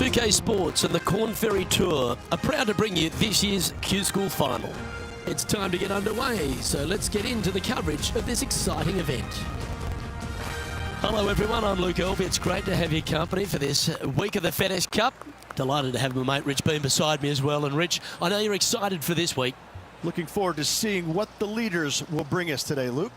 2K Sports and the Corn Ferry Tour are proud to bring you this year's Q-School Final. It's time to get underway, so let's get into the coverage of this exciting event. Hello everyone, I'm Luke Elby. It's great to have your company for this week of the FedEx Cup. Delighted to have my mate Rich Bean beside me as well. And Rich, I know you're excited for this week. Looking forward to seeing what the leaders will bring us today, Luke.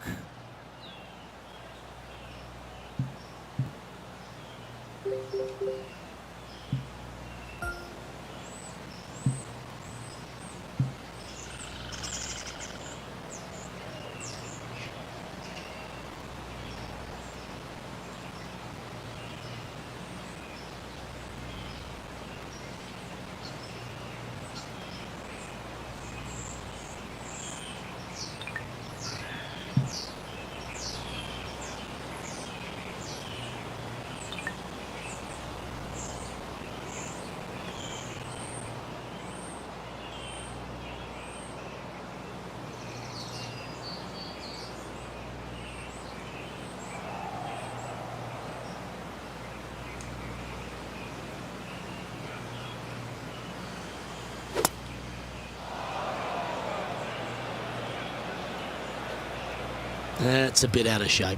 That's a bit out of shape.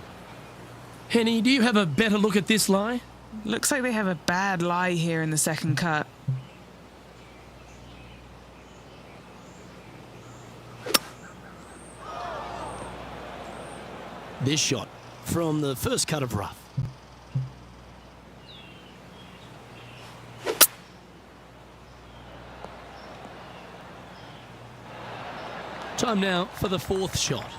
Henny, do you have a better look at this lie? Looks like they have a bad lie here in the second cut. This shot from the first cut of rough. Time now for the fourth shot.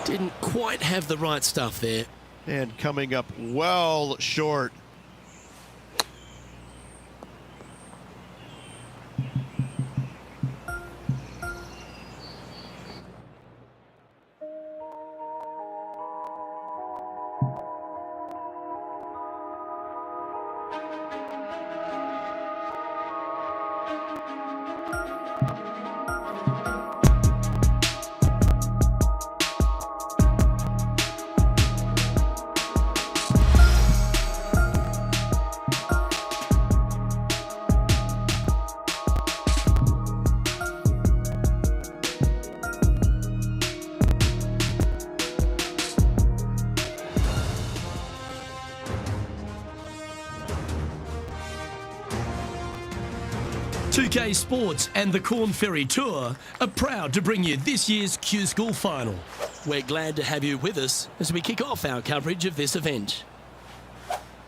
Didn't quite have the right stuff there. And coming up well short. 2K Sports and the Corn Ferry Tour are proud to bring you this year's Q School Final. We're glad to have you with us as we kick off our coverage of this event.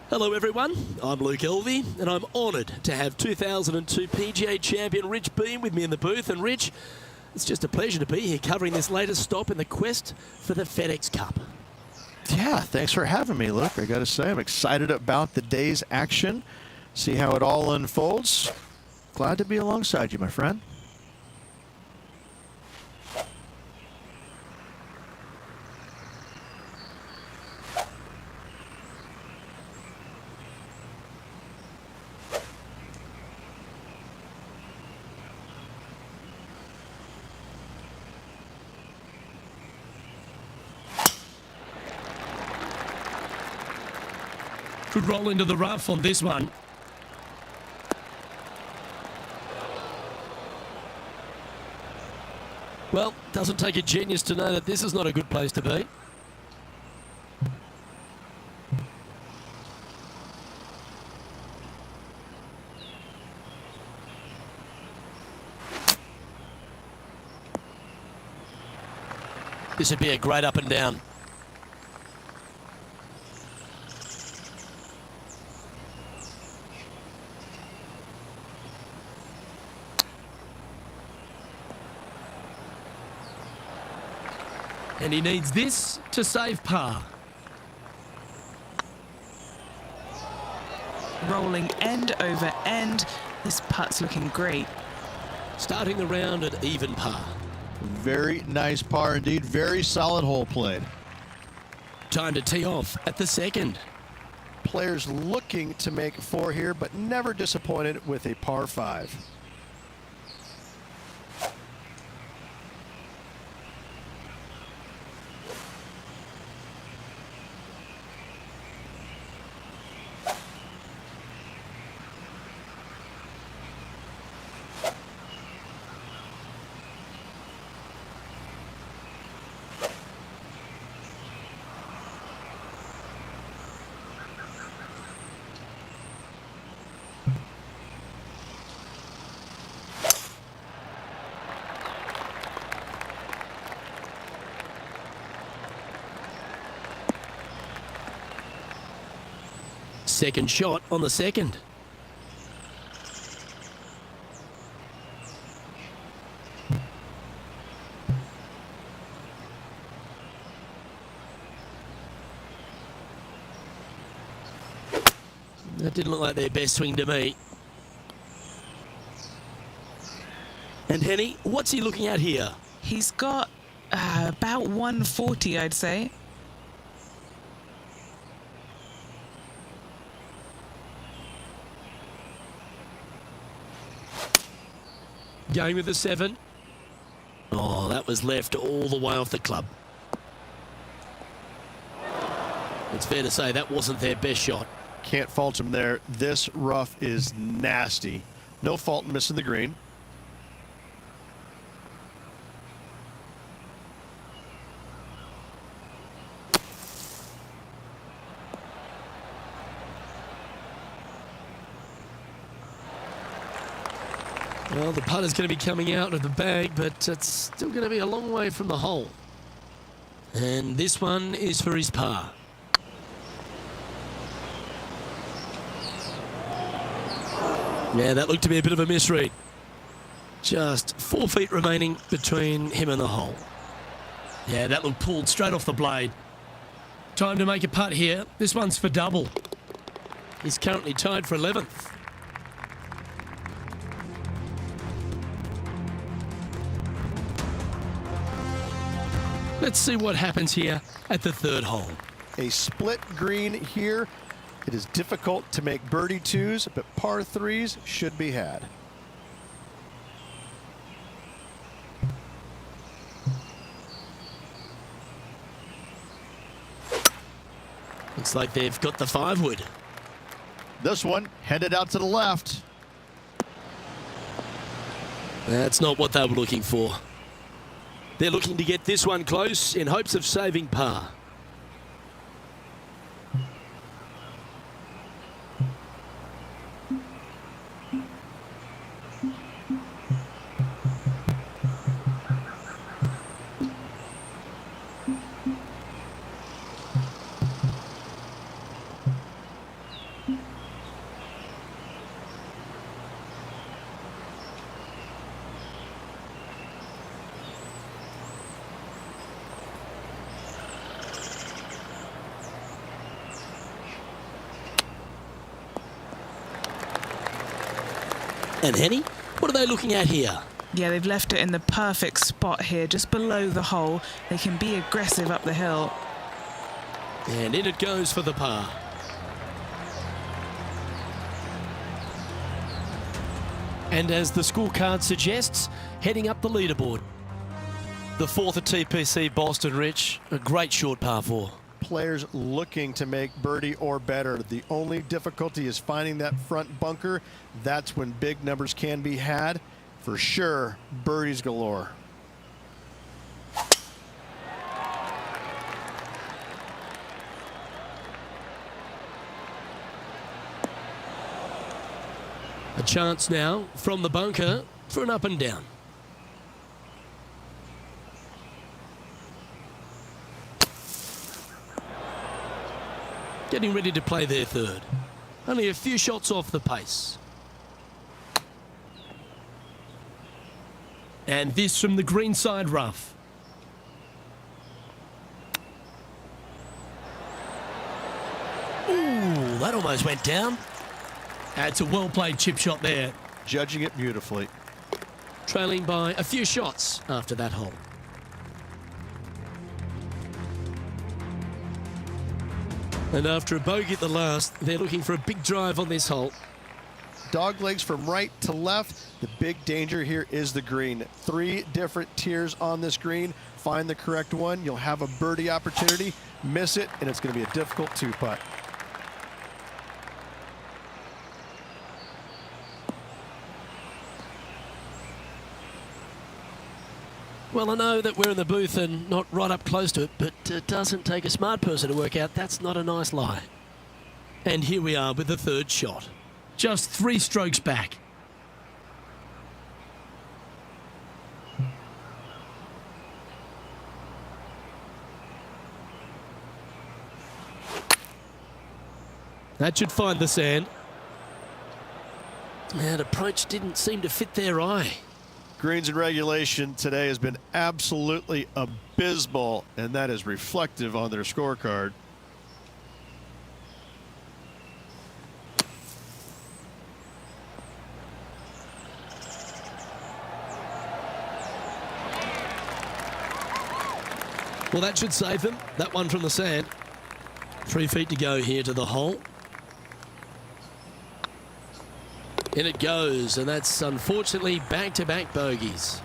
Hello everyone, I'm Luke Elvey and I'm honoured to have 2002 PGA champion Rich Beam with me in the booth. And Rich, it's just a pleasure to be here covering this latest stop in the quest for the FedEx Cup. Yeah, thanks for having me, Luke. I got to say, I'm excited about the day's action. See how it all unfolds. Glad to be alongside you, my friend. Could roll into the rough on this one. Well, doesn't take a genius to know that this is not a good place to be. This would be a great up and down. And he needs this to save par. Rolling end over end. This putt's looking great. Starting the round at even par. Very nice par indeed. Very solid hole played. Time to tee off at the second. Players looking to make 4 here, but never disappointed with a par 5. Second shot on the second. That didn't look like their best swing to me. And Henny, what's he looking at here? He's got about 140, I'd say. Going with the 7. Oh, that was left all the way off the club. It's fair to say that wasn't their best shot. Can't fault him there. This rough is nasty. No fault in missing the green. Well, the putter's going to be coming out of the bag, but it's still going to be a long way from the hole. And this one is for his par. Yeah, that looked to be a bit of a misread. Just 4 feet remaining between him and the hole. Yeah, that looked pulled straight off the blade. Time to make a putt here. This one's for double. He's currently tied for 11th. Let's see what happens here at the third hole. A split green here. It is difficult to make birdie 2s, but par 3s should be had. Looks like they've got the 5-wood. This one headed out to the left. That's not what they were looking for. They're looking to get this one close in hopes of saving par. And Henny, what are they looking at here? Yeah, they've left it in the perfect spot here, just below the hole. They can be aggressive up the hill. And in it goes for the par. And as the scorecard suggests, heading up the leaderboard. The fourth at TPC Boston, Rich. A great short par 4. Players looking to make birdie or better. The only difficulty is finding that front bunker. That's when big numbers can be had. For sure, birdies galore. A chance now from the bunker for an up and down. Getting ready to play their third. Only a few shots off the pace. And this from the greenside rough. Ooh, that almost went down. That's a well-played chip shot there. Judging it beautifully. Trailing by a few shots after that hole. And after a bogey at the last, they're looking for a big drive on this hole. Dog legs from right to left. The big danger here is the green. 3 different tiers on this green. Find the correct one. You'll have a birdie opportunity. Miss it, and it's going to be a difficult 2-putt. Well, I know that we're in the booth and not right up close to it, but it doesn't take a smart person to work out that's not a nice lie. And here we are with the third shot. Just 3 strokes back. That should find the sand. That approach didn't seem to fit their eye. Greens in regulation today has been absolutely abysmal, and that is reflective on their scorecard. Well, that should save them. That one from the sand. 3 feet to go here to the hole. In it goes, and that's unfortunately back-to-back bogeys.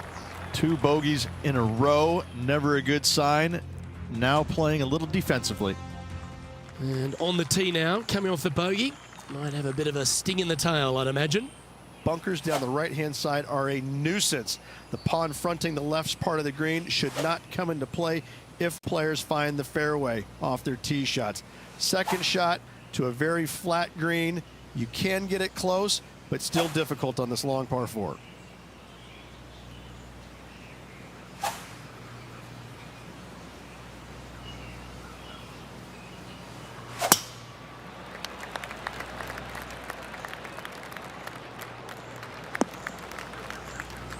2 bogeys in a row, never a good sign. Now playing a little defensively. And on the tee now, coming off the bogey. Might have a bit of a sting in the tail, I'd imagine. Bunkers down the right-hand side are a nuisance. The pond fronting the left part of the green should not come into play if players find the fairway off their tee shots. Second shot to a very flat green. You can get it close, but still difficult on this long par 4.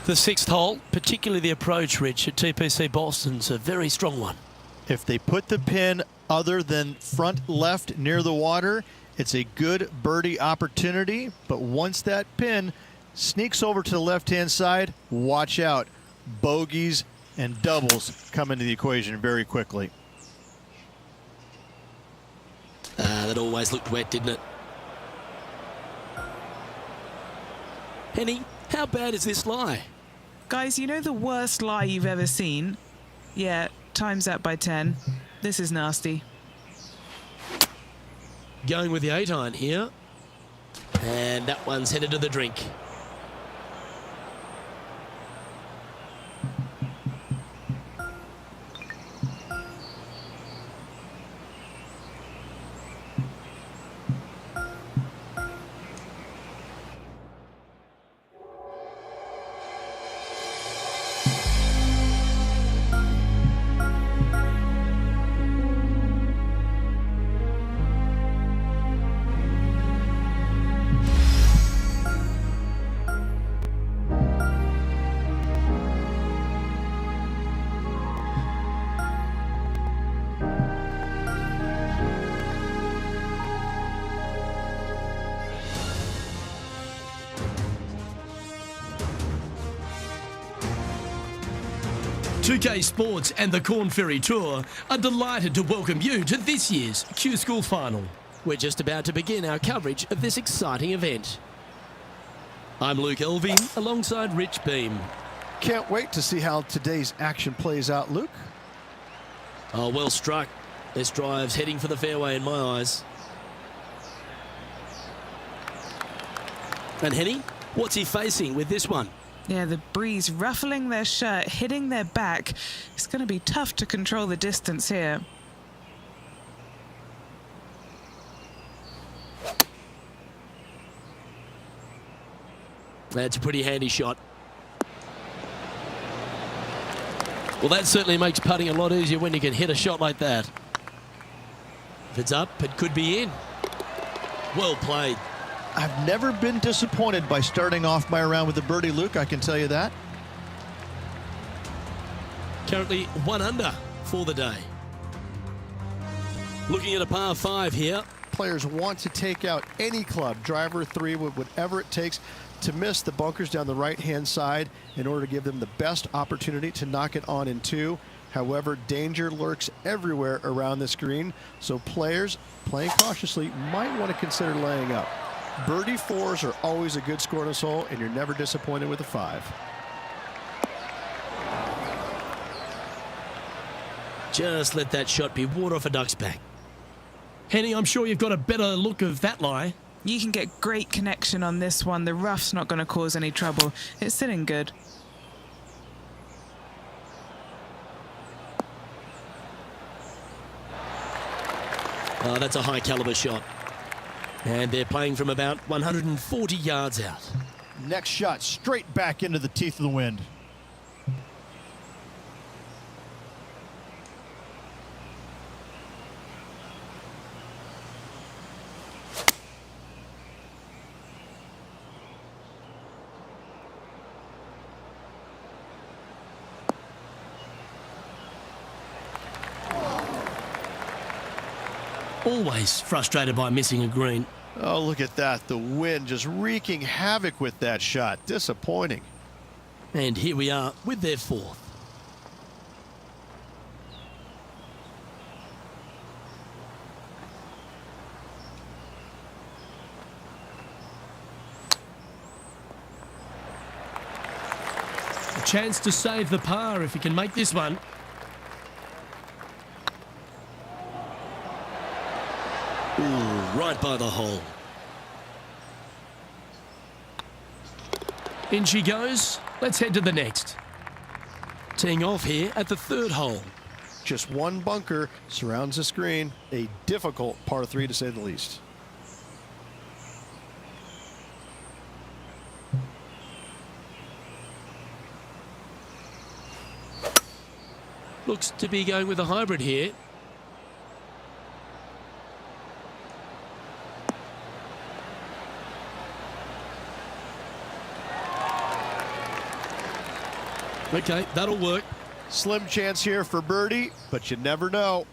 The 6th hole, particularly the approach, Rich, at TPC Boston's a very strong one. If they put the pin other than front left near the water, it's a good birdie opportunity, but once that pin sneaks over to the left-hand side, watch out. Bogeys and doubles come into the equation very quickly. That always looked wet, didn't it? Henny, how bad is this lie? Guys, you know the worst lie you've ever seen? Yeah, times that by 10. This is nasty. Going with the 8-iron here. And that one's headed to the drink. 2K Sports and the Corn Ferry Tour are delighted to welcome you to this year's Q School Final. We're just about to begin our coverage of this exciting event. I'm Luke Elving alongside Rich Beam. Can't wait to see how today's action plays out, Luke. Oh, well struck. This drive's heading for the fairway in my eyes. And Henny, what's he facing with this one? Yeah, the breeze ruffling their shirt, hitting their back. It's going to be tough to control the distance here. That's a pretty handy shot. Well, that certainly makes putting a lot easier when you can hit a shot like that. If it's up, it could be in. Well played. I've never been disappointed by starting off my round with a birdie, Luke, I can tell you that. Currently 1 under for the day. Looking at a par 5 here. Players want to take out any club, driver, 3, whatever it takes to miss the bunkers down the right-hand side in order to give them the best opportunity to knock it on in 2. However, danger lurks everywhere around this green, so players playing cautiously might want to consider laying up. Birdie 4s are always a good score in this hole, and you're never disappointed with a 5. Just let that shot be water off a duck's back. Henny, I'm sure you've got a better look of that lie. You can get great connection on this one. The rough's not going to cause any trouble. It's sitting good. Oh, that's a high caliber shot. And they're playing from about 140 yards out. Next shot, straight back into the teeth of the wind. Always frustrated by missing a green. Oh, look at that. The wind just wreaking havoc with that shot. Disappointing. And here we are with their 4th. A chance to save the par if he can make this one. Ooh, right by the hole. In she goes. Let's head to the next. Teeing off here at the 3rd hole. Just one bunker surrounds the screen. A difficult par 3 to say the least. Looks to be going with a hybrid here. Okay, that'll work. Slim chance here for birdie, but you never know.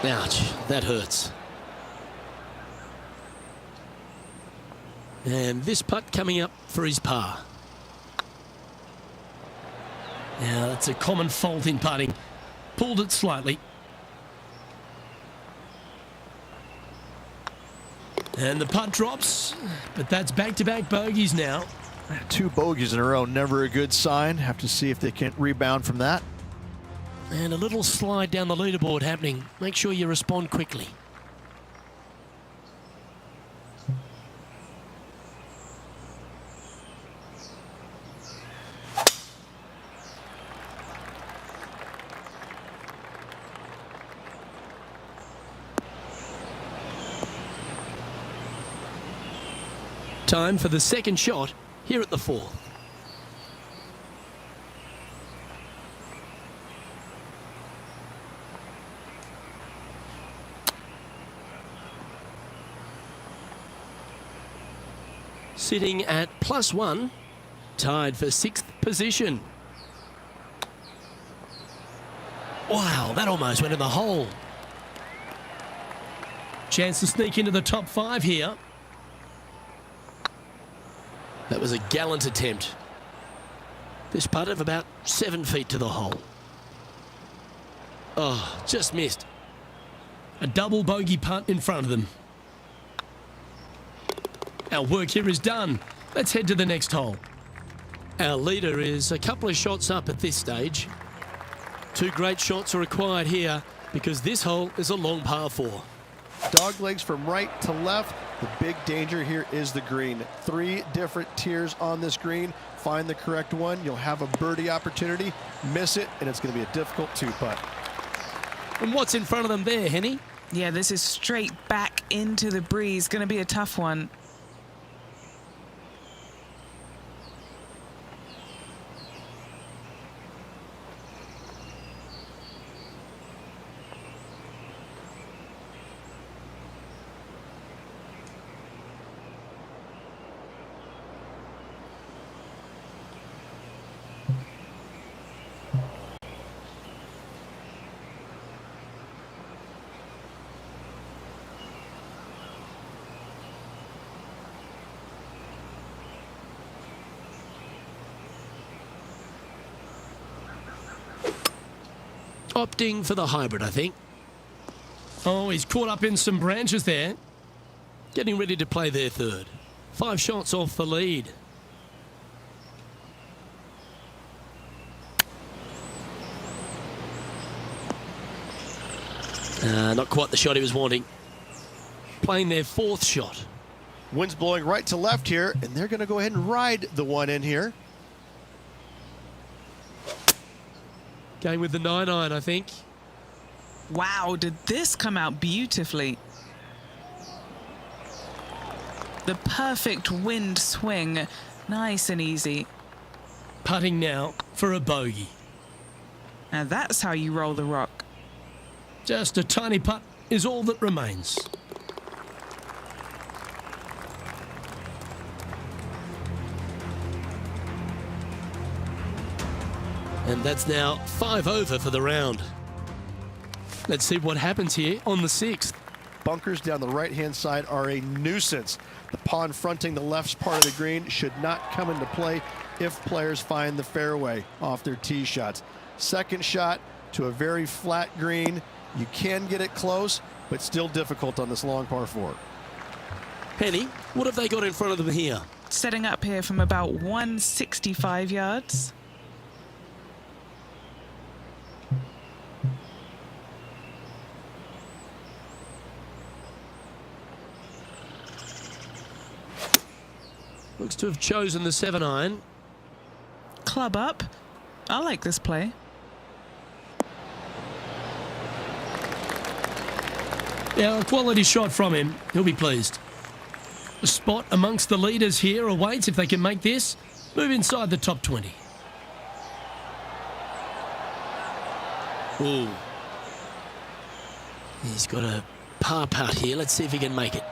Ouch, that hurts. And this putt coming up for his par. Now, that's a common fault in putting. Pulled it slightly. And the putt drops, but that's back-to-back bogeys now. 2 bogeys in a row, never a good sign. Have to see if they can't rebound from that. And a little slide down the leaderboard happening. Make sure you respond quickly. Time for the 2nd shot here at the 4th. Sitting at +1, tied for 6th position. Wow, that almost went in the hole. Chance to sneak into the top 5 here. That was a gallant attempt. This putt of about 7 feet to the hole. Oh, just missed. A double bogey putt in front of them. Our work here is done. Let's head to the next hole. Our leader is a couple of shots up at this stage. 2 great shots are required here because this hole is a long par 4. Dog legs from right to left. The big danger here is the green. 3 different tiers on this green. Find the correct one. You'll have a birdie opportunity. Miss it, and it's going to be a difficult 2-putt. And what's in front of them there, Henny? Yeah, this is straight back into the breeze. Going to be a tough one. Opting for the hybrid, I think. Oh, he's caught up in some branches there. Getting ready to play their third. 5 shots off the lead. Not quite the shot he was wanting. Playing their 4th shot. Wind's blowing right to left here, and they're going to go ahead and ride the one in here. Going with the 9-iron, I think. Wow, did this come out beautifully? The perfect wind swing. Nice and easy. Putting now for a bogey. Now that's how you roll the rock. Just a tiny putt is all that remains. And that's now 5 over for the round. Let's see what happens here on the 6th. Bunkers down the right-hand side are a nuisance. The pond fronting the left part of the green should not come into play if players find the fairway off their tee shots. Second shot to a very flat green. You can get it close, but still difficult on this long par 4. Penny, what have they got in front of them here? Setting up here from about 165 yards. Looks to have chosen the 7-iron. Club up. I like this play. Yeah, a quality shot from him. He'll be pleased. A spot amongst the leaders here awaits if they can make this. Move inside the top 20. Ooh. He's got a par putt here. Let's see if he can make it.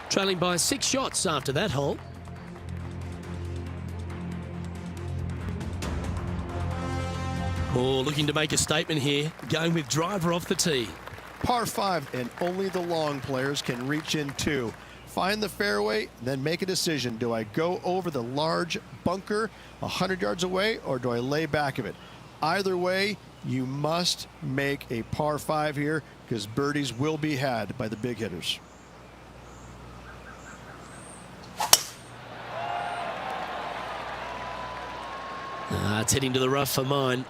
Trailing by 6 shots after that hole. Oh, looking to make a statement here. Going with driver off the tee. Par 5, and only the long players can reach in 2. Find the fairway, then make a decision. Do I go over the large bunker 100 yards away, or do I lay back of it? Either way, you must make a par 5 here, because birdies will be had by the big hitters. It's heading to the rough for mine.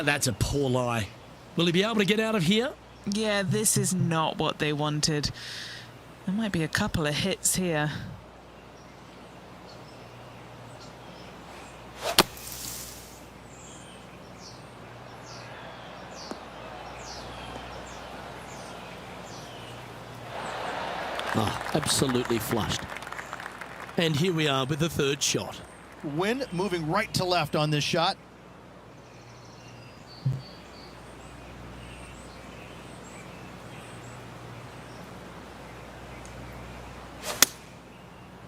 That's a poor lie. Will he be able to get out of here? Yeah, this is not what they wanted. There might be a couple of hits here. Oh, absolutely flushed. And here we are with the 3rd shot. Wind moving right to left on this shot.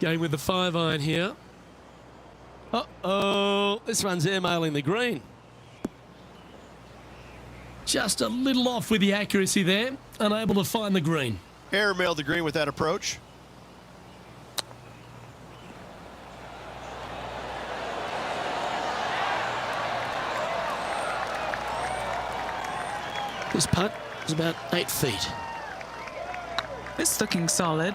Going with the 5-iron here. Uh-oh, this one's airmailing the green. Just a little off with the accuracy there, unable to find the green. Airmailed the green with that approach. This putt is about 8 feet. It's looking solid.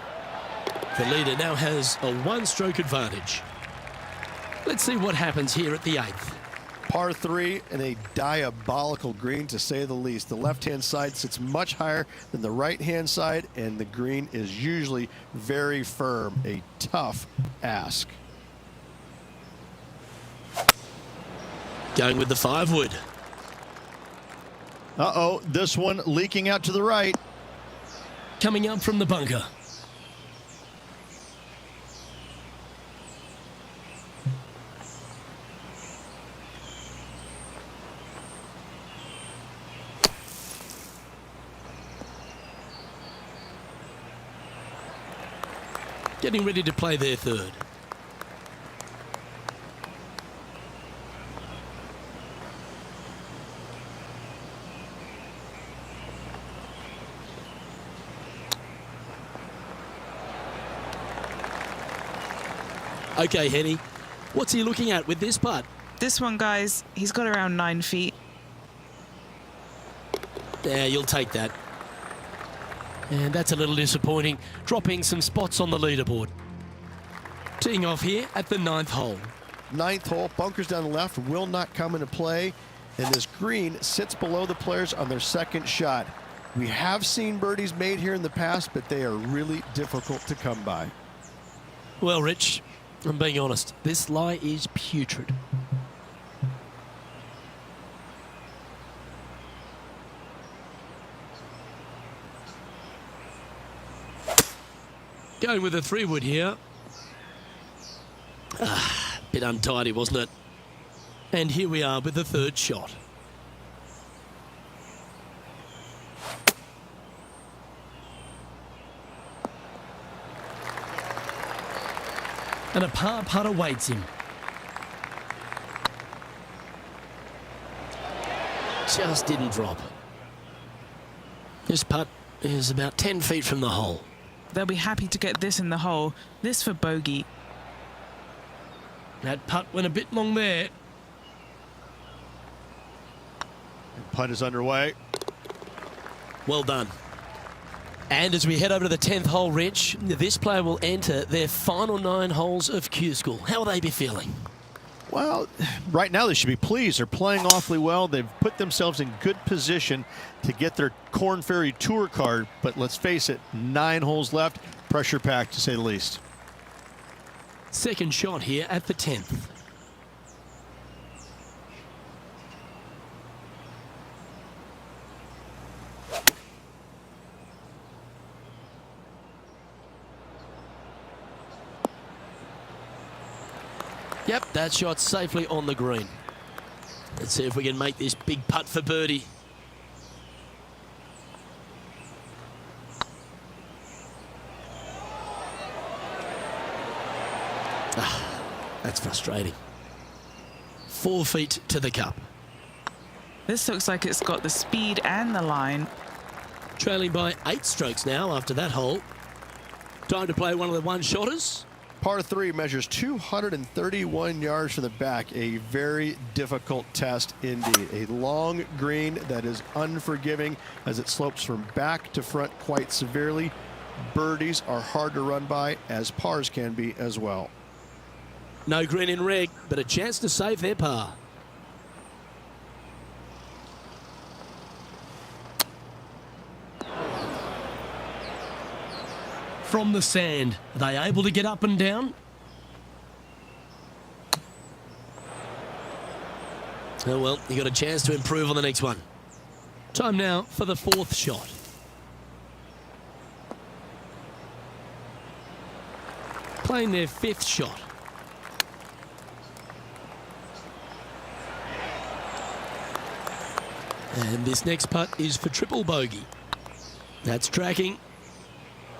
The leader now has a one-stroke advantage. Let's see what happens here at the 8th. Par 3 and a diabolical green, to say the least. The left-hand side sits much higher than the right-hand side, and the green is usually very firm. A tough ask. Going with the 5-wood. Uh-oh, this one leaking out to the right. Coming up from the bunker. Getting ready to play their 3rd. Okay, Henny, what's he looking at with this putt? This one, guys, he's got around 9 feet. Yeah, you'll take that. And that's a little disappointing, dropping some spots on the leaderboard. Teeing off here at the 9th hole. 9th hole, bunkers down the left will not come into play, and this green sits below the players on their 2nd shot. We have seen birdies made here in the past, but they are really difficult to come by. Well, Rich, I'm being honest, this lie is putrid. Going with a 3-wood here. Bit untidy, wasn't it? And here we are with the 3rd shot. And a par putt awaits him. Just didn't drop. This putt is about 10 feet from the hole. They'll be happy to get this in the hole. This for bogey. That putt went a bit long there. And putt is underway. Well done. And as we head over to the 10th hole, Rich, this player will enter their final 9 holes of Q School. How will they be feeling? Well, right now they should be pleased. They're playing awfully well. They've put themselves in good position to get their Korn Ferry Tour card. But let's face it, 9 holes left. Pressure packed, to say the least. 2nd shot here at the 10th. Yep, that shot's safely on the green. Let's see if we can make this big putt for birdie. That's frustrating. 4 feet to the cup. This looks like it's got the speed and the line. Trailing by 8 strokes now after that hole. Time to play one of the one-shotters. Par 3 measures 231 yards from the back. A very difficult test indeed. A long green that is unforgiving as it slopes from back to front quite severely. Birdies are hard to run by, as pars can be as well. No green in red, but a chance to save their par. From the sand, are they able to get up and down? Oh well, you got a chance to improve on the next one. Time now for the 4th shot. Playing their 5th shot. And this next putt is for triple bogey. That's tracking.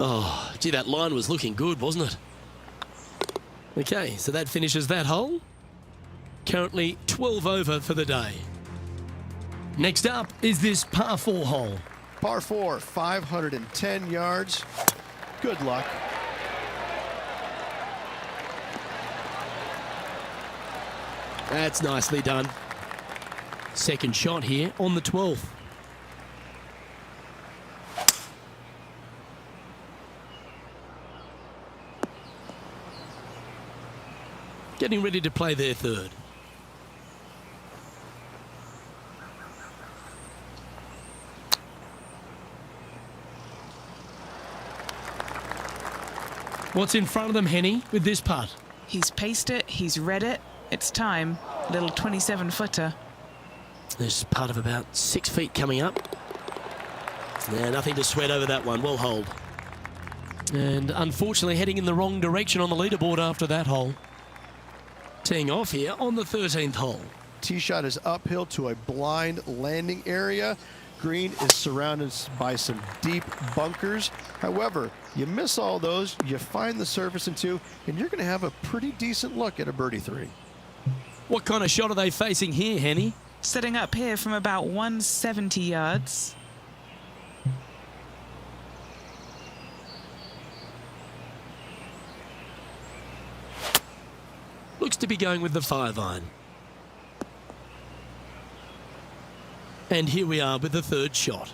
Oh, gee, that line was looking good, wasn't it? Okay, so that finishes that hole. Currently 12 over for the day. Next up is this par 4 hole. Par 4, 510 yards. Good luck. That's nicely done. Second shot here on the 12th. Getting ready to play their third. What's in front of them, Henny, with this putt? He's paced it, he's read it. It's time. Little 27-footer. There's part of about 6 feet coming up. Yeah, nothing to sweat over that one. Well holed. And unfortunately heading in the wrong direction on the leaderboard after that hole. Teeing off here on the 13th hole. Tee shot is uphill to a blind landing area. Green is surrounded by some deep bunkers. However, you miss all those, you find the surface in 2, and you're going to have a pretty decent look at a birdie 3. What kind of shot are they facing here, Henny? Setting up here from about 170 yards. Looks to be going with the 5-iron. And here we are with the third shot.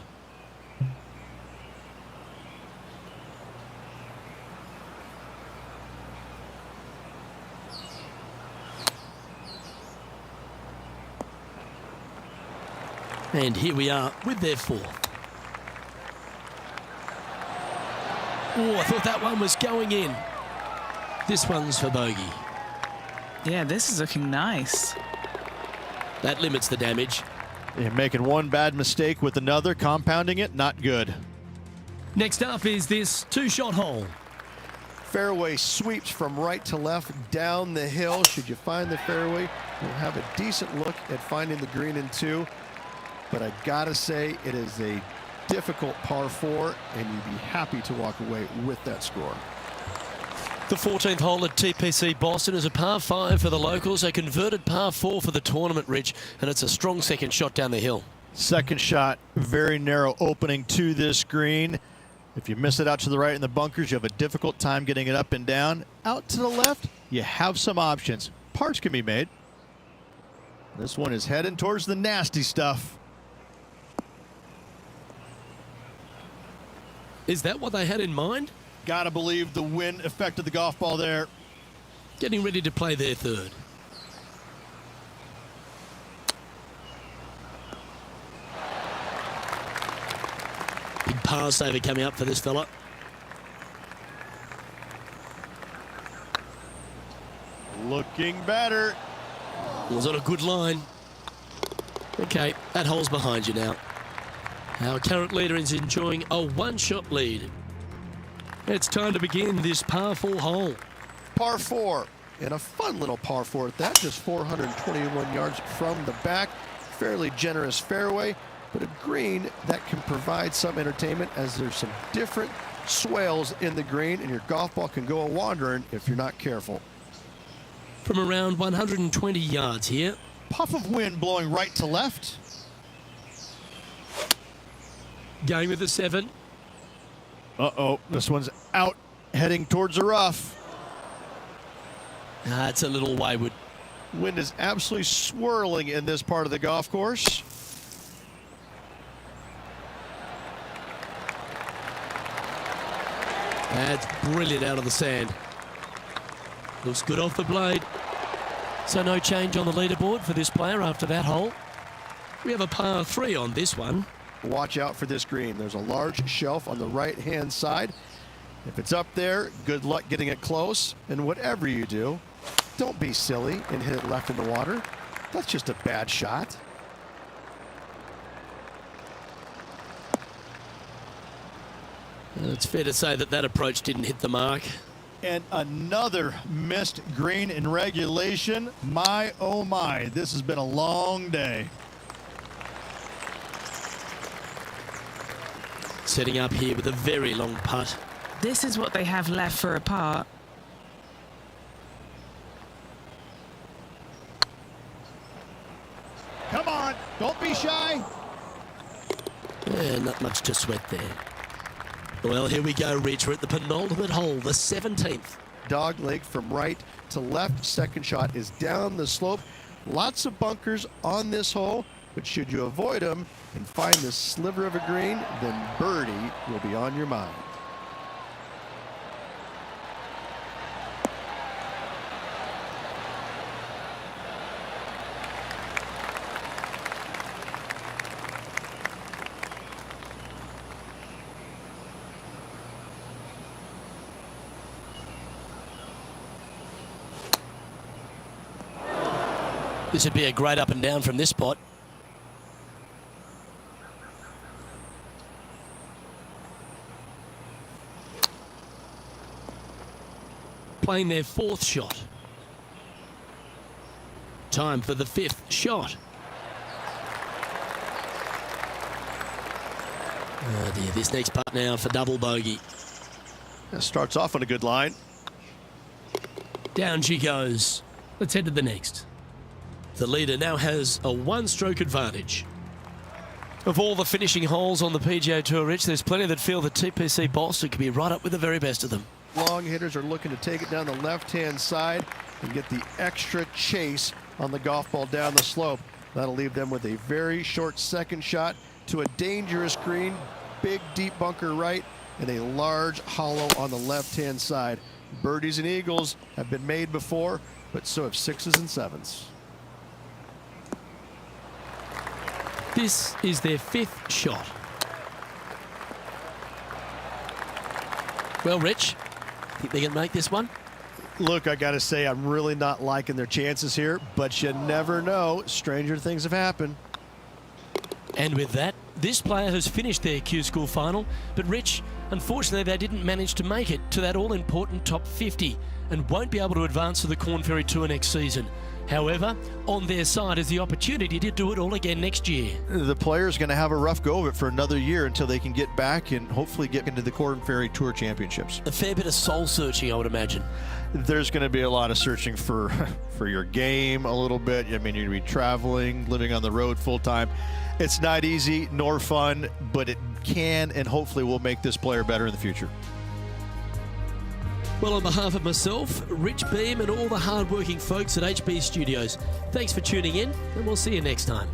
And here we are with their fourth. Oh, I thought that one was going in. This one's for bogey. Yeah, this is looking nice. That limits the damage. You're making one bad mistake with another, compounding it, not good. Next up is this 2-shot hole. Fairway sweeps from right to left down the hill. Should you find the fairway, you'll have a decent look at finding the green in 2. But I gotta say, it is a difficult par 4, and you'd be happy to walk away with that score. The 14th hole at TPC Boston is a par 5 for the locals, a converted par 4 for the tournament, Rich, and it's a strong second shot down the hill. Second shot, very narrow opening to this green. If you miss it out to the right in the bunkers, you have a difficult time getting it up and down. Out to the left, you have some options. Parts can be made. This one is heading towards the nasty stuff. Is that what they had in mind? Gotta believe the wind affected the golf ball there. Getting ready to play their third. Big par saver coming up for this fella. Looking better. Was on a good line. Okay, that hole's behind you now. Our current leader is enjoying a 1-shot lead. It's time to begin this par 4 hole. Par 4, and a fun little par 4 at that, just 421 yards from the back. Fairly generous fairway, but a green that can provide some entertainment as there's some different swales in the green, and your golf ball can go a-wandering if you're not careful. From around 120 yards here. Puff of wind blowing right to left. Going with the 7. Uh-oh, this one's out, heading towards the rough. It's a little wayward. Wind is absolutely swirling in this part of the golf course. That's brilliant out of the sand. Looks good off the blade. So no change on the leaderboard for this player after that hole. We have a par 3 on this one. Watch out for this green. There's a large shelf on the right-hand side. If it's up there, good luck getting it close. And whatever you do, don't be silly and hit it left in the water. That's just a bad shot. It's fair to say that that approach didn't hit the mark. And another missed green in regulation. My, oh my, this has been a long day. Setting up here with a very long putt. This is what they have left for a par. be shy. Yeah, not much to sweat there. Well, here we go, Rich. We're at the penultimate hole, the 17th. Dog leg from right to left. Second shot is down the slope. Lots of bunkers on this hole, but should you avoid them and find this sliver of a green, then birdie will be on your mind. This would be a great up and down from this spot. Playing their fourth shot. Time for the fifth shot. Oh dear, this next putt now for double bogey. That starts off on a good line. Down she goes. Let's head to the next. The leader now has a one-stroke advantage. Of all the finishing holes on the PGA Tour, Rich, there's plenty that feel that TPC Boston could be right up with the very best of them. Long hitters are looking to take it down the left-hand side and get the extra chase on the golf ball down the slope. That'll leave them with a very short second shot to a dangerous green, big deep bunker right, and a large hollow on the left-hand side. Birdies and eagles have been made before, but so have sixes and sevens. This is their fifth shot. Well, Rich, think they can make this one? Look, I got to say, I'm really not liking their chances here, but you never know. Stranger things have happened. And with that, this player has finished their Q School final, but Rich, unfortunately, they didn't manage to make it to that all-important top 50 and won't be able to advance to the Corn Ferry Tour next season. However, on their side is the opportunity to do it all again next year. The player's going to have a rough go of it for another year until they can get back and hopefully get into the Corn Ferry Tour Championships. A fair bit of soul searching, I would imagine. There's going to be a lot of searching for your game a little bit. I mean, you're going to be traveling, living on the road full time. It's not easy nor fun, but it can and hopefully will make this player better in the future. Well, on behalf of myself, Rich Beam, and all the hard-working folks at HB Studios, thanks for tuning in, and we'll see you next time.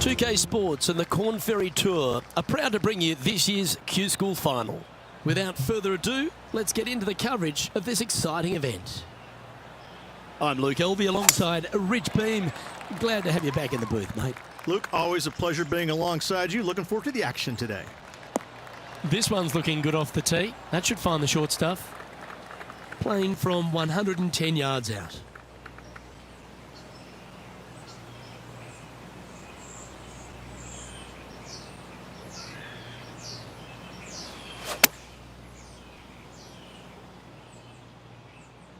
UK Sports and the Corn Ferry Tour are proud to bring you this year's Q School final. Without further ado, let's get into the coverage of this exciting event. I'm Luke Elvey alongside Rich Beam. Glad to have you back in the booth, mate. Luke, always a pleasure being alongside you. Looking forward to the action today. This one's looking good off the tee. That should find the short stuff. Playing from 110 yards out.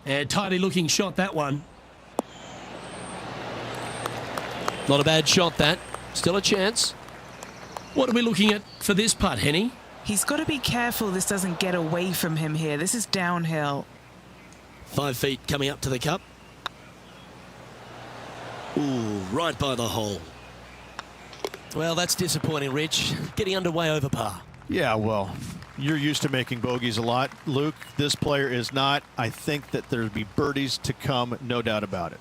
And tidy looking shot, that one. Not a bad shot, that. Still a chance. What are we looking at for this putt, Henny? He's got to be careful this doesn't get away from him here. This is downhill. 5 feet coming up to the cup. Ooh, right by the hole. Well, that's disappointing, Rich. Getting underway over par. Yeah, well, you're used to making bogeys a lot. Luke, this player is not. I think that there'll be birdies to come, no doubt about it.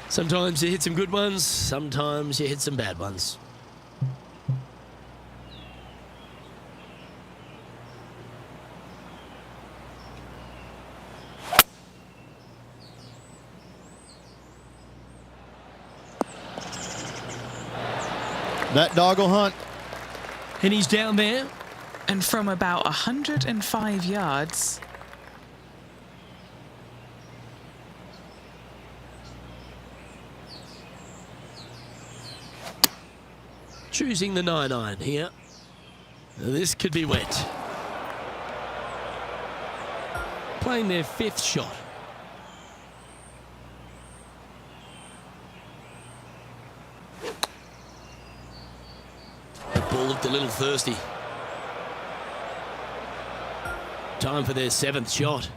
Sometimes you hit some good ones, sometimes you hit some bad ones. That dog will hunt. And he's down there. And from about 105 yards, Choosing the 9-iron here. This could be wet. Playing their 5th shot. The ball looked a little thirsty. Time for their 7th shot.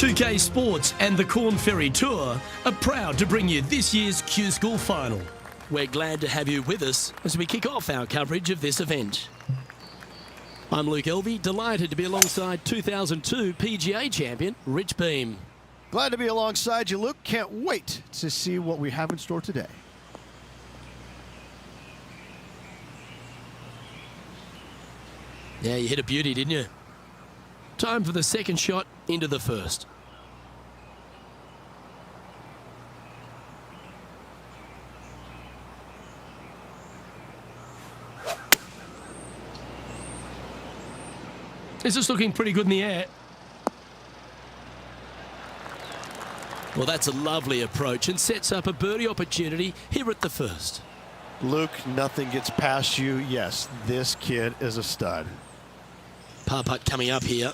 2K Sports and the Corn Ferry Tour are proud to bring you this year's Q School Final. We're glad to have you with us as we kick off our coverage of this event. I'm Luke Elvey, delighted to be alongside 2002 PGA champion Rich Beam. Glad to be alongside you, Luke. Can't wait to see what we have in store today. Yeah, you hit a beauty, didn't you? Time for the second shot into the first. This is looking pretty good in the air. Well, that's a lovely approach and sets up a birdie opportunity here at the first. Luke, nothing gets past you. Yes, this kid is a stud. Par putt coming up here.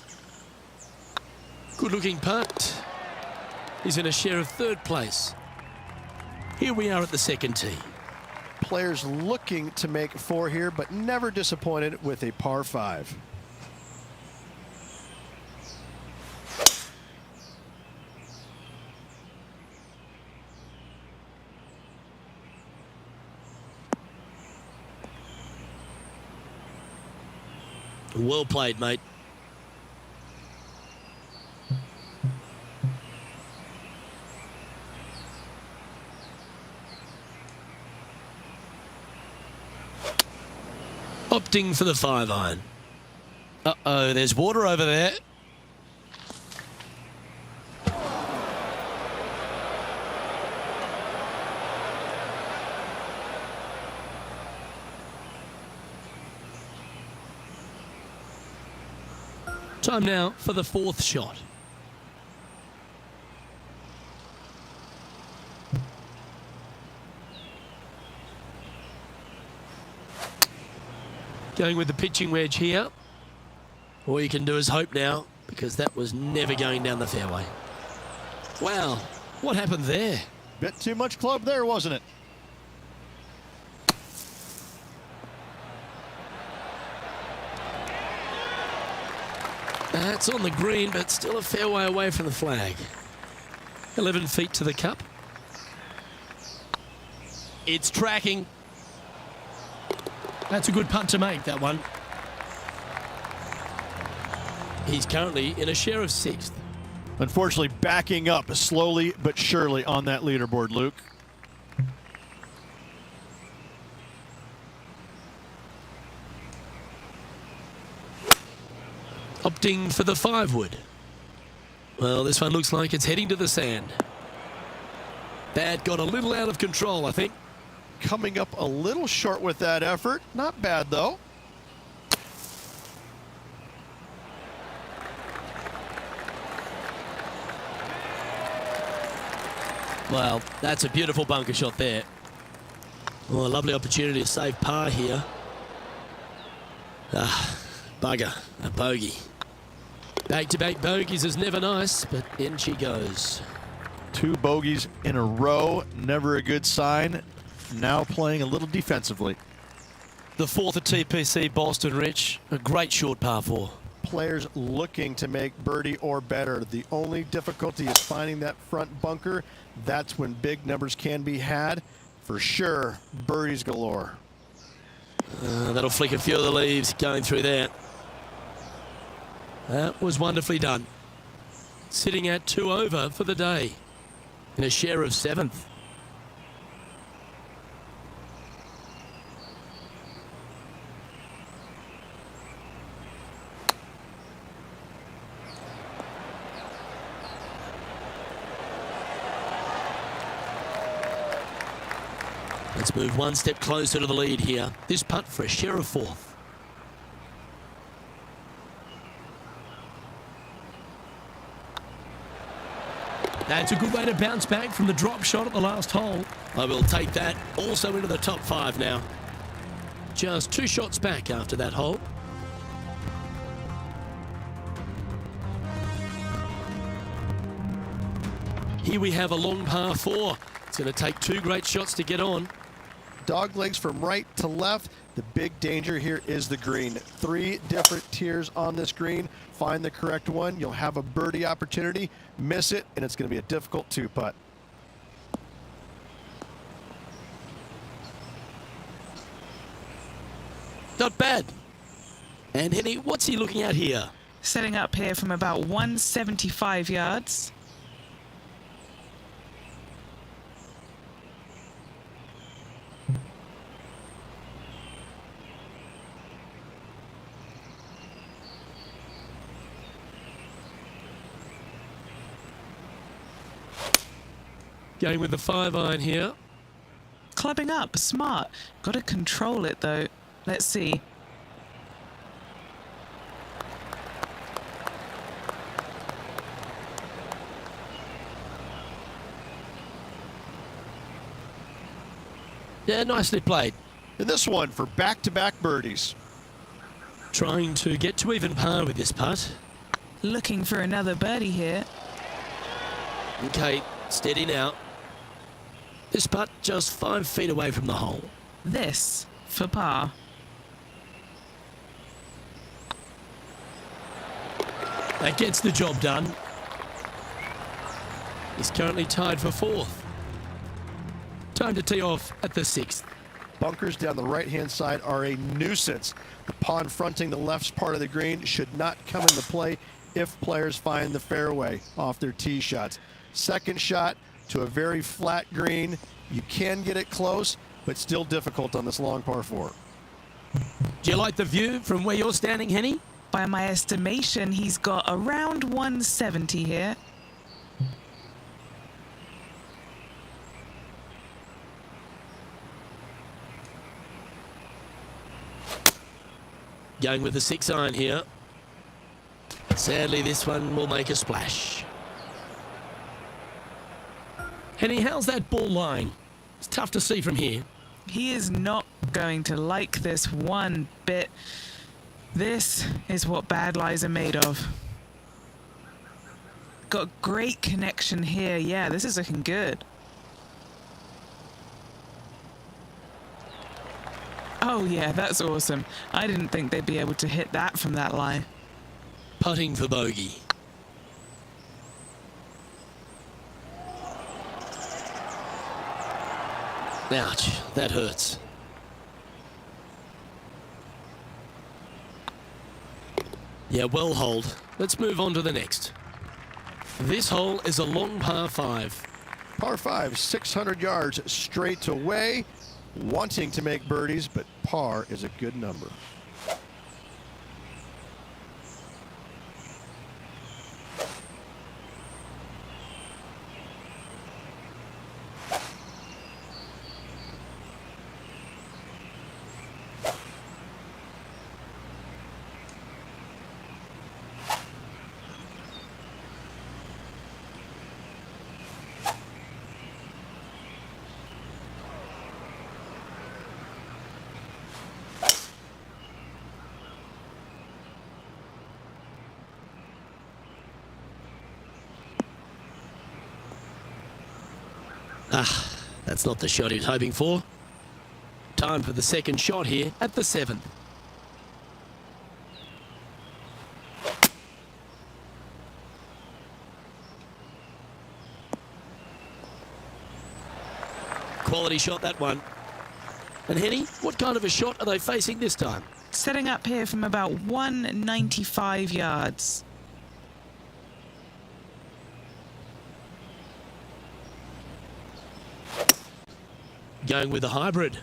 Good looking putt. He's in a share of third place. Here we are at the second tee. Players looking to make 4 here, but never disappointed with a par 5. Well played, mate. Opting for the 5-iron. Uh-oh, there's water over there. Time now for the fourth shot. Going with the pitching wedge here. All you can do is hope now, because that was never going down the fairway. Wow, what happened there? Bit too much club there, wasn't it? That's on the green, but still a fair way away from the flag. 11 feet to the cup. It's tracking. That's a good putt to make, that one. He's currently in a share of 6th. Unfortunately, backing up slowly but surely on that leaderboard, Luke. Opting for the 5-wood. Well, this one looks like it's heading to the sand. That got a little out of control, I think. Coming up a little short with that effort. Not bad, though. Well, that's a beautiful bunker shot there. Oh, a lovely opportunity to save par here. Ah, bugger, a bogey. Back-to-back bogeys is never nice, but in she goes. 2 bogeys in a row, never a good sign. Now playing a little defensively. The 4th at TPC Boston, Rich. A great short par 4. Players looking to make birdie or better. The only difficulty is finding that front bunker. That's when big numbers can be had. For sure, birdies galore. That'll flick a few of the leaves going through there. That was wonderfully done. Sitting at 2 over for the day. In a share of 7th. Let's move one step closer to the lead here. This putt for a share of 4th. That's a good way to bounce back from the drop shot at the last hole. I will take that also into the top 5 now. Just 2 shots back after that hole. Here we have a long par 4. It's going to take 2 great shots to get on. dog legs from right to left. The big danger here is the green. 3 different tiers on this green. Find the correct one. You'll have a birdie opportunity. Miss it, and it's going to be a difficult 2-putt. Not bad. And Henny, what's he looking at here? Setting up here from about 175 yards. Going with the 5-iron here. Clubbing up, smart. Got to control it though. Let's see. Yeah, nicely played. And this one for back-to-back birdies. Trying to get to even par with this putt. Looking for another birdie here. Okay, steady now. This putt just 5 feet away from the hole. This for par. That gets the job done. He's currently tied for 4th. Time to tee off at the 6th. Bunkers down the right-hand side are a nuisance. The pond fronting the left part of the green should not come into play if players find the fairway off their tee shots. Second shot to a very flat green. You can get it close, but still difficult on this long par 4. Do you like the view from where you're standing, Henny? By my estimation, he's got around 170 here. Going with the 6-iron here. Sadly, this one will make a splash. Henny, how's that ball lying? It's tough to see from here. He is not going to like this one bit. This is what bad lies are made of. Got great connection here. Yeah, this is looking good. Oh yeah, that's awesome. I didn't think they'd be able to hit that from that line. Putting for bogey. Ouch, that hurts. Yeah, well hold. Let's move on to the next. This hole is a long par 5. Par 5, 600 yards straight away. Wanting to make birdies, but par is a good number. Ah, that's not the shot he was hoping for. Time for the second shot here at the 7th. Quality shot, that one. And Henny, what kind of a shot are they facing this time? Setting up here from about 195 yards. Going with the hybrid.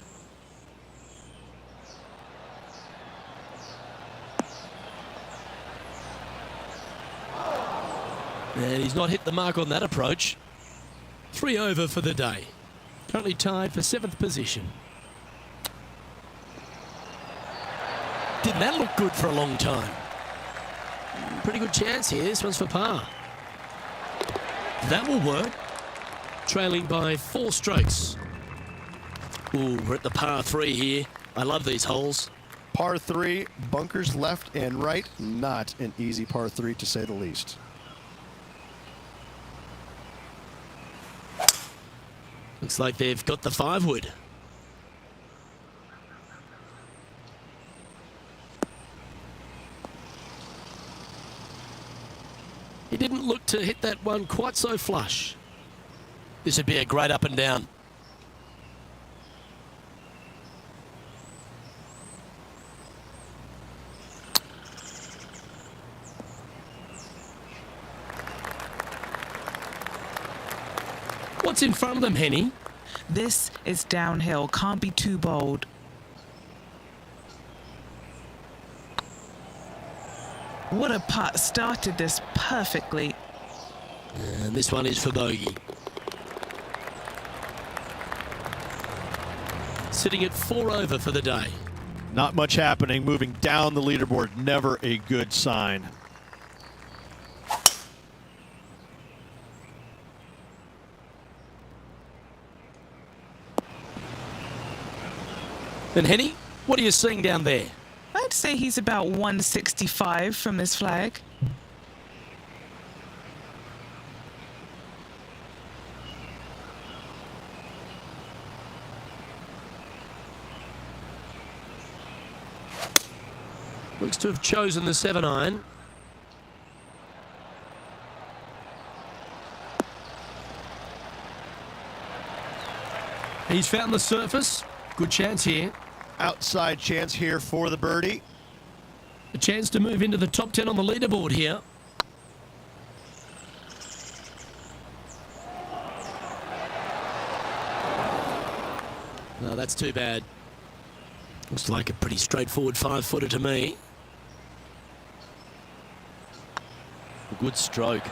And he's not hit the mark on that approach. 3 over for the day. Currently tied for 7th position. Didn't that look good for a long time? Pretty good chance here. This one's for par. That will work. Trailing by 4 strokes. Ooh, we're at the par 3 here. I love these holes. Par 3, bunkers left and right. Not an easy par 3 to say the least. Looks like they've got the 5-wood. He didn't look to hit that one quite so flush. This would be a great up and down. What's in front of them, Henny? This is downhill. Can't be too bold. What a putt. Started this perfectly. And this one is for bogey. Sitting at 4 over for the day. Not much happening. Moving down the leaderboard, never a good sign. And Henny, what are you seeing down there? I'd say he's about 165 from this flag. Looks to have chosen the 7-iron. He's found the surface. Good chance here. Outside chance here for the birdie. A chance to move into the top 10 on the leaderboard here. No, that's too bad. Looks like a pretty straightforward 5-footer to me. A good stroke.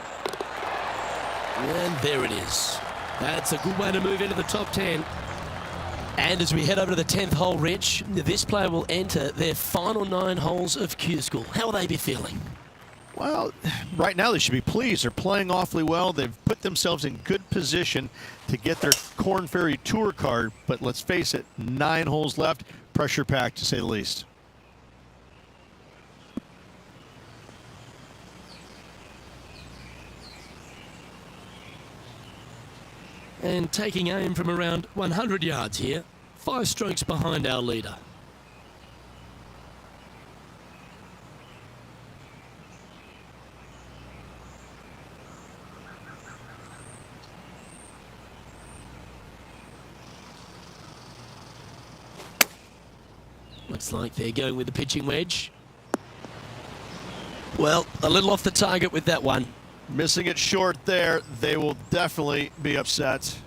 And there it is. That's a good way to move into the top 10. And as we head over to the 10th hole, Rich, this player will enter their final 9 holes of Q School. How will they be feeling? Well, right now they should be pleased. They're playing awfully well. They've put themselves in good position to get their Korn Ferry Tour card. But let's face it, 9 holes left. Pressure packed, to say the least. And taking aim from around 100 yards here, 5 strokes behind our leader. Looks like they're going with the pitching wedge. Well, a little off the target with that one. Missing it short there, they will definitely be upset.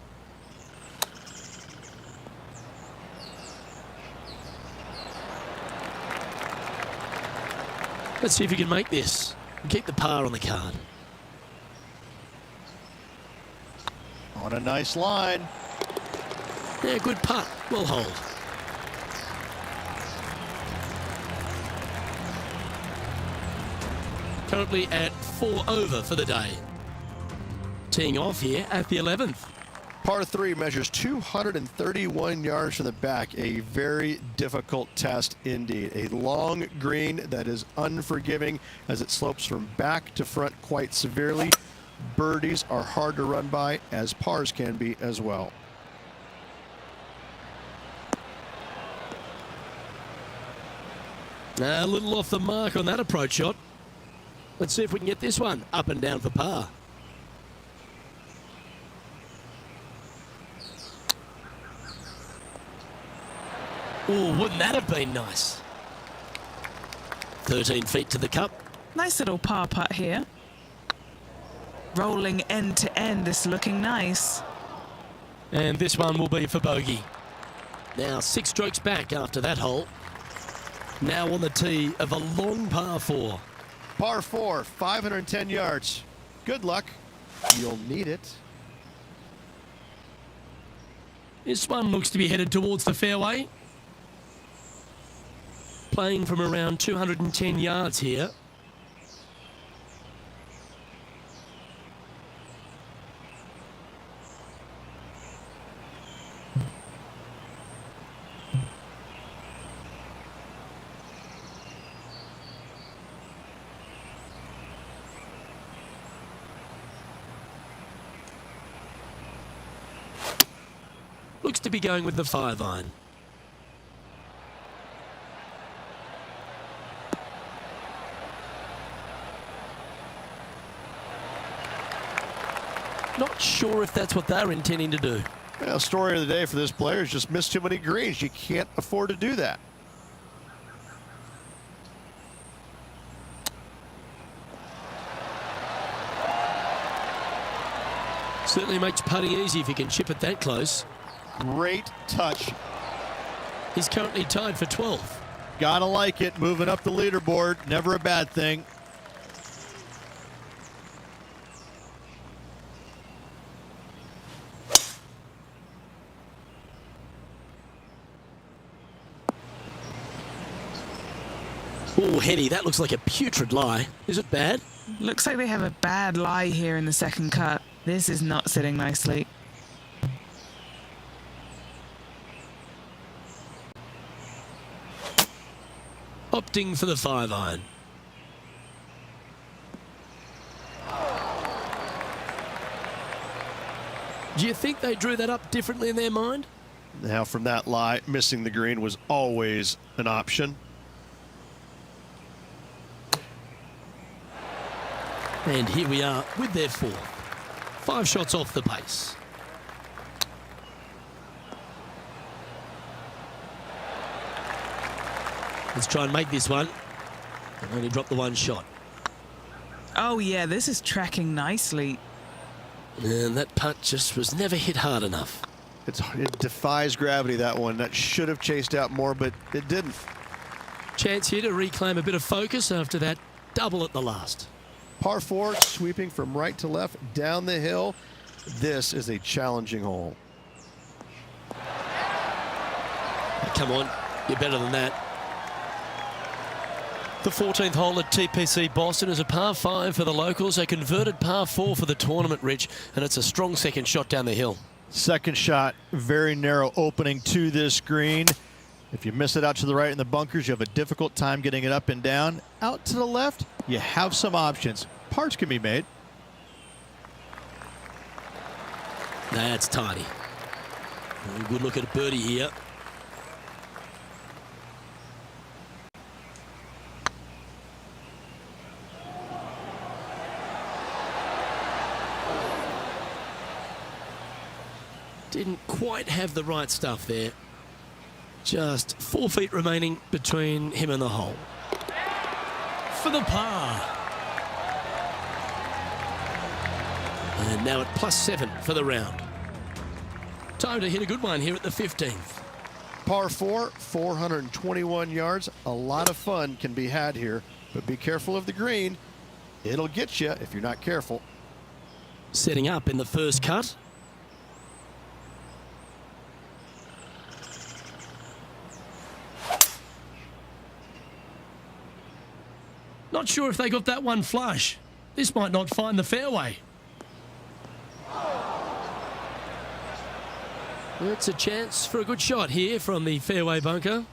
Let's see if you can make this and keep the par on the card. On a nice line. Yeah, good putt. Well hold. Currently at 4 over for the day. Teeing off here at the 11th. Par 3 measures 231 yards from the back. A very difficult test indeed. A long green that is unforgiving as it slopes from back to front quite severely. Birdies are hard to run by, as pars can be as well. A little off the mark on that approach shot. Let's see if we can get this one up and down for par. Oh, wouldn't that have been nice? 13 feet to the cup. Nice little par putt here. Rolling end to end, this looking nice. And this one will be for bogey. Now 6 strokes back after that hole. Now on the tee of a long par 4. Par 4, 510 yards. Good luck. You'll need it. This one looks to be headed towards the fairway. Playing from around 210 yards here. Looks to be going with the 5-iron. Not sure if that's what they're intending to do. Well, story of the day for this player is just missed too many greens. You can't afford to do that. Certainly makes putting easy if you can chip it that close. Great touch. He's currently tied for 12th. Gotta like it. Moving up the leaderboard. Never a bad thing. Oh, Henny, that looks like a putrid lie. Is it bad? Looks like they have a bad lie here in the second cut. This is not sitting nicely. Opting for the 5-iron. Do you think they drew that up differently in their mind? Now, from that lie, missing the green was always an option. And here we are with their 4th. 5 shots off the pace. Let's try and make this one. And only drop the 1 shot. Oh yeah, this is tracking nicely. And that putt just was never hit hard enough. It defies gravity, that one. That should have chased out more, but it didn't. Chance here to reclaim a bit of focus after that double at the last. Par 4, sweeping from right to left down the hill. This is a challenging hole. Come on, you're better than that. The 14th hole at TPC Boston is a par 5 for the locals, a converted par 4 for the tournament, Rich, and it's a strong second shot down the hill. Second shot, very narrow opening to this green. If you miss it out to the right in the bunkers, you have a difficult time getting it up and down. Out to the left, you have some options. Parts can be made. That's tidy. Good look at a birdie here. Didn't quite have the right stuff there. Just 4 feet remaining between him and the hole. For the par. And now at +7 for the round. Time to hit a good one here at the 15th. Par 4, 421 yards. A lot of fun can be had here, but be careful of the green. It'll get you if you're not careful. Setting up in the first cut. Not sure if they got that one flush. This might not find the fairway. It's a chance for a good shot here from the fairway bunker.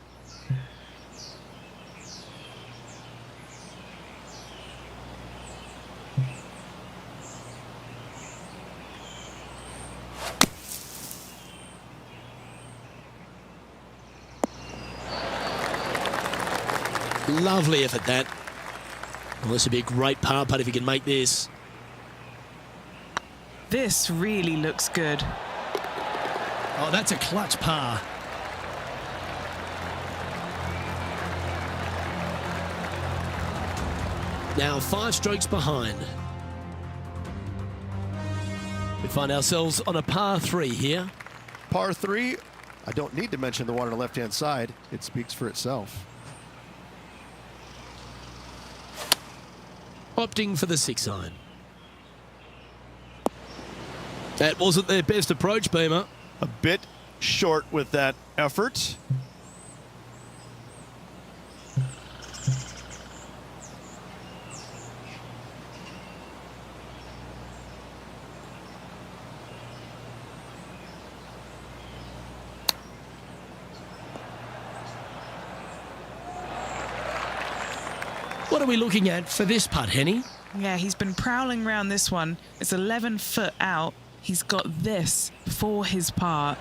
Lovely effort, that. Well, this would be a great par putt if he can make this. This really looks good. Oh, that's a clutch par. Now 5 strokes behind. We find ourselves on a par 3 here. Par 3, I don't need to mention the one on the left-hand side. It speaks for itself. Opting for the 6-iron. That wasn't their best approach, Beamer. A bit short with that effort. What are we looking at for this putt, Henny? Yeah, he's been prowling around this one. It's 11 foot out. He's got this for his par.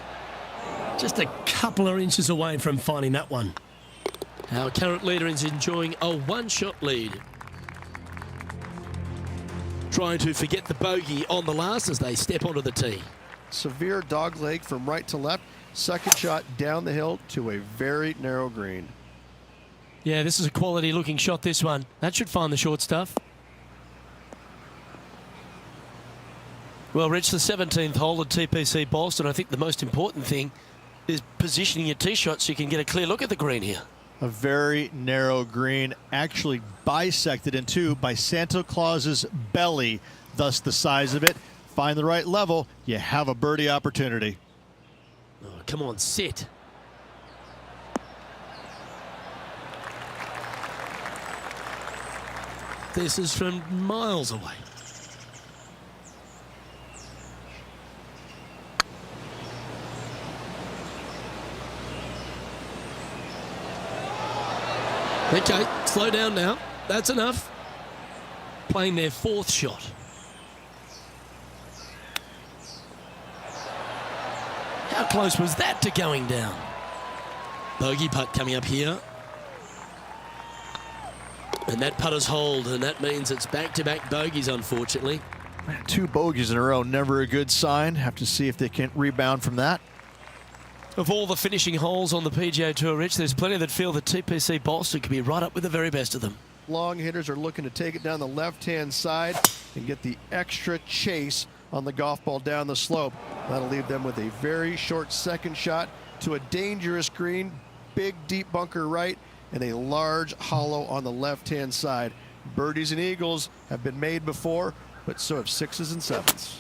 Just a couple of inches away from finding that one. Our current leader is enjoying a 1-shot lead. trying to forget the bogey on the last as they step onto the tee. Severe dog leg from right to left. Second shot down the hill to a very narrow green. Yeah, this is a quality looking shot, this one. That should find the short stuff. Well, Rich, the 17th hole at TPC Boston. I think the most important thing is positioning your tee shot so you can get a clear look at the green here. A very narrow green, actually bisected in two by Santa Claus's belly, thus the size of it. Find the right level, you have a birdie opportunity. Oh, come on, sit. This is from miles away. Okay, slow down now. That's enough. Playing their fourth shot. How close was that to going down? Bogey putt coming up here. And that putter's hold, and that means it's back-to-back bogeys, unfortunately. Two bogeys in a row, never a good sign. Have to see if they can rebound from that. Of all the finishing holes on the PGA Tour, Rich, there's plenty that feel that TPC Boston could be right up with the very best of them. Long hitters are looking to take it down the left-hand side and get the extra chase on the golf ball down the slope. That'll leave them with a very short second shot to a dangerous green, big deep bunker right, and a large hollow on the left-hand side. Birdies and eagles have been made before, but so have sixes and sevens.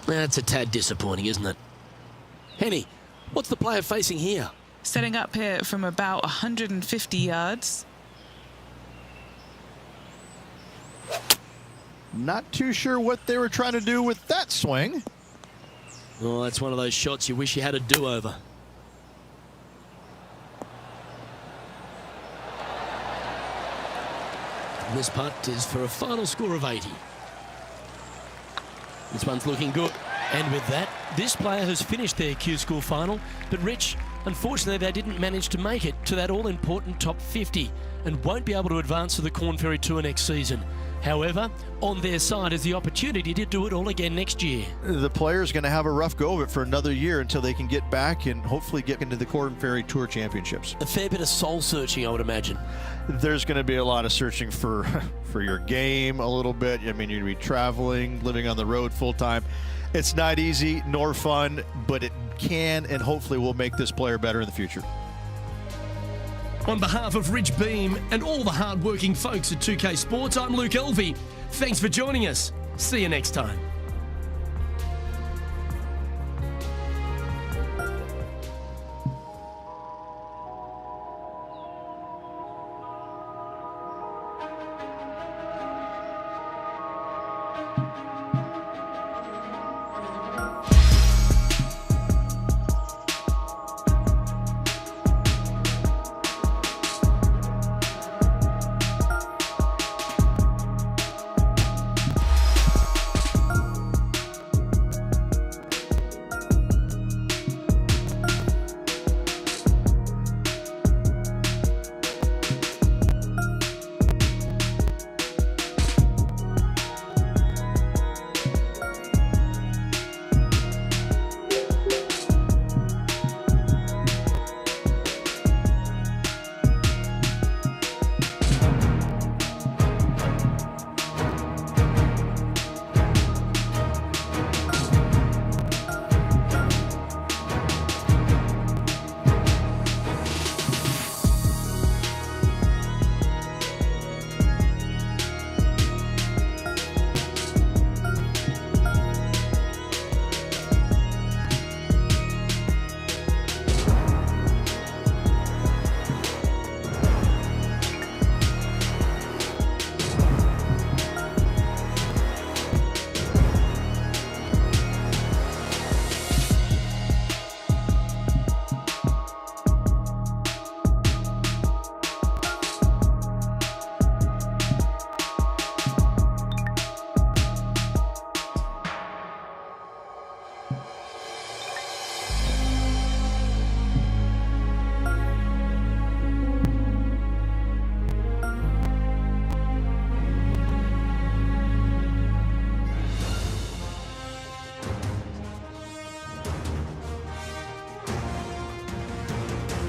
That's a tad disappointing, isn't it? Henny, what's the player facing here? Setting up here from about 150 yards. Not too sure what they were trying to do with that swing. Oh, that's one of those shots you wish you had a do-over. This putt is for a final score of 80. This one's looking good. And with that, this player has finished their Q School final. But Rich, unfortunately, they didn't manage to make it to that all-important top 50 and won't be able to advance to the Korn Ferry Tour next season. However, on their side is the opportunity to do it all again next year. The player's going to have a rough go of it for another year until they can get back and hopefully get into the Korn Ferry Tour Championships. A fair bit of soul-searching, I would imagine. There's going to be a lot of searching for your game a little bit. I mean, you're going to be traveling, living on the road full-time. It's not easy nor fun, but it can and hopefully will make this player better in the future. On behalf of Rich Beam and all the hard-working folks at 2K Sports, I'm Luke Elvey. Thanks for joining us. See you next time.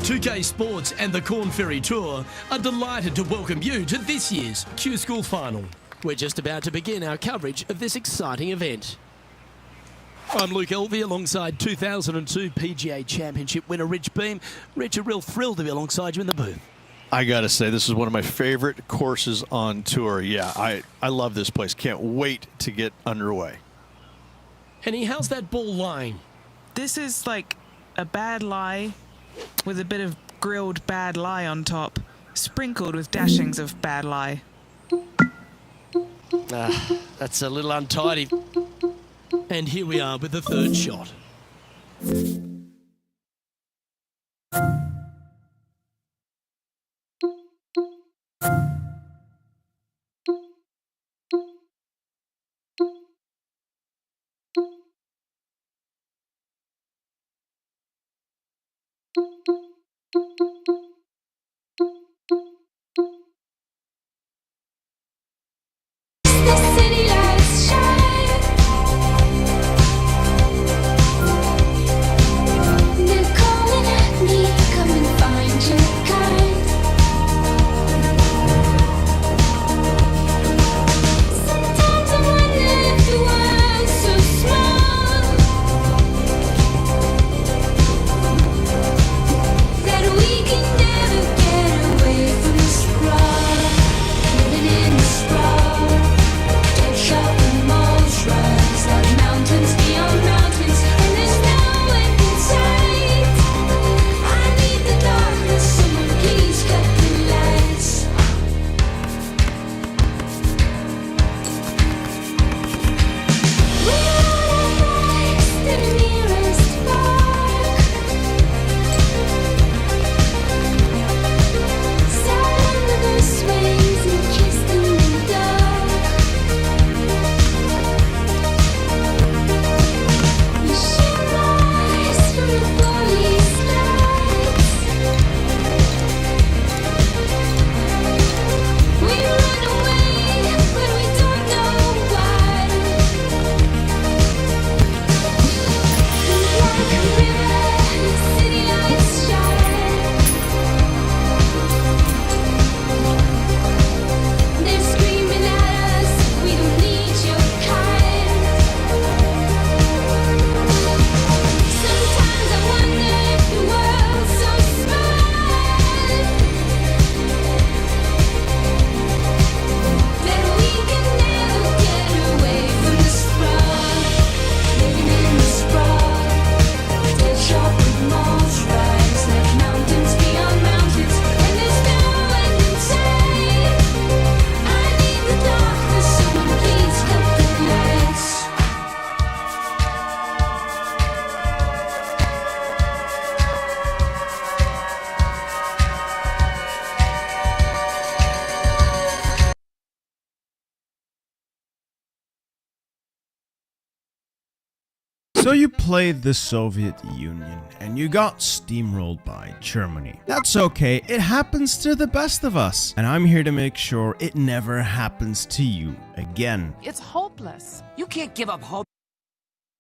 2K Sports and the Corn Ferry Tour are delighted to welcome you to this year's Q School Final. We're just about to begin our coverage of this exciting event. I'm Luke Elvey alongside 2002 PGA Championship winner Rich Beam. Rich, a real thrill to be alongside you in the booth. I gotta say, this is one of my favorite courses on tour. Yeah, I love this place. Can't wait to get underway. Henny, how's that ball lying? This is like a bad lie with a bit of grilled bad lie on top, sprinkled with dashings of bad lie. That's a little untidy. And here we are with the third shot. So you played the Soviet Union and you got steamrolled by Germany. That's okay, it happens to the best of us. And I'm here to make sure it never happens to you again. It's hopeless. You can't give up hope.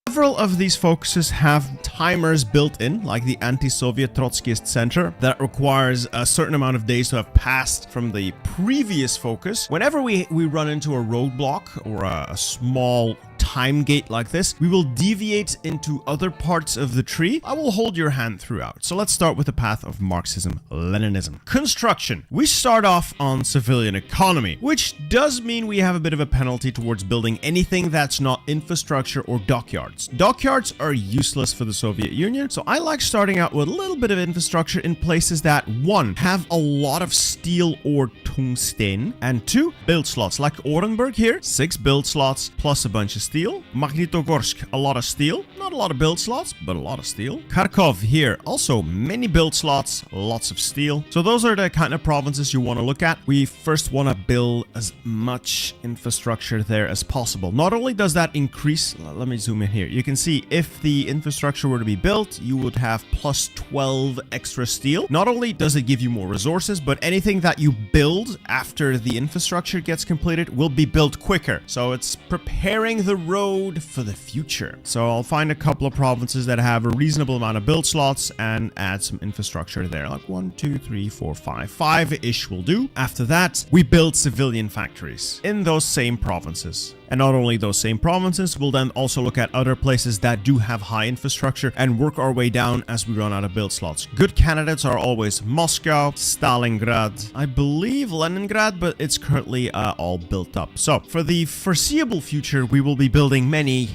Several of these focuses have timers built in, like the anti-Soviet Trotskyist Center, that requires a certain amount of days to have passed from the previous focus. Whenever we run into a roadblock or a small time gate like this, we will deviate into other parts of the tree. I will hold your hand throughout. So let's start with the path of Marxism-Leninism. Construction. We start off on civilian economy, which does mean we have a bit of a penalty towards building anything that's not infrastructure or dockyards. Dockyards are useless for the Soviet Union, so I like starting out with a little bit of infrastructure in places that, one, have a lot of steel or tungsten, and two, build slots, like Orenburg here, 6 build slots plus a bunch of steel. Magnitogorsk, a lot of steel, not a lot of build slots, but a lot of steel. Kharkov here, also many build slots, lots of steel. So those are the kind of provinces you want to look at. We first want to build as much infrastructure there as possible. Not only does that increase, let me zoom in here. You can see if the infrastructure were to be built, you would have plus 12 extra steel. Not only does it give you more resources, but anything that you build after the infrastructure gets completed will be built quicker. So it's preparing the road for the future. So I'll find a couple of provinces that have a reasonable amount of build slots and add some infrastructure there, like 1, 2, 3, 4, 5. 5-ish will do. After that, we build civilian factories in those same provinces. And not only those same provinces, we'll then also look at other places that do have high infrastructure and work our way down as we run out of build slots. Good candidates are always Moscow, Stalingrad, I believe Leningrad, but it's currently all built up. So for the foreseeable future, we will be building many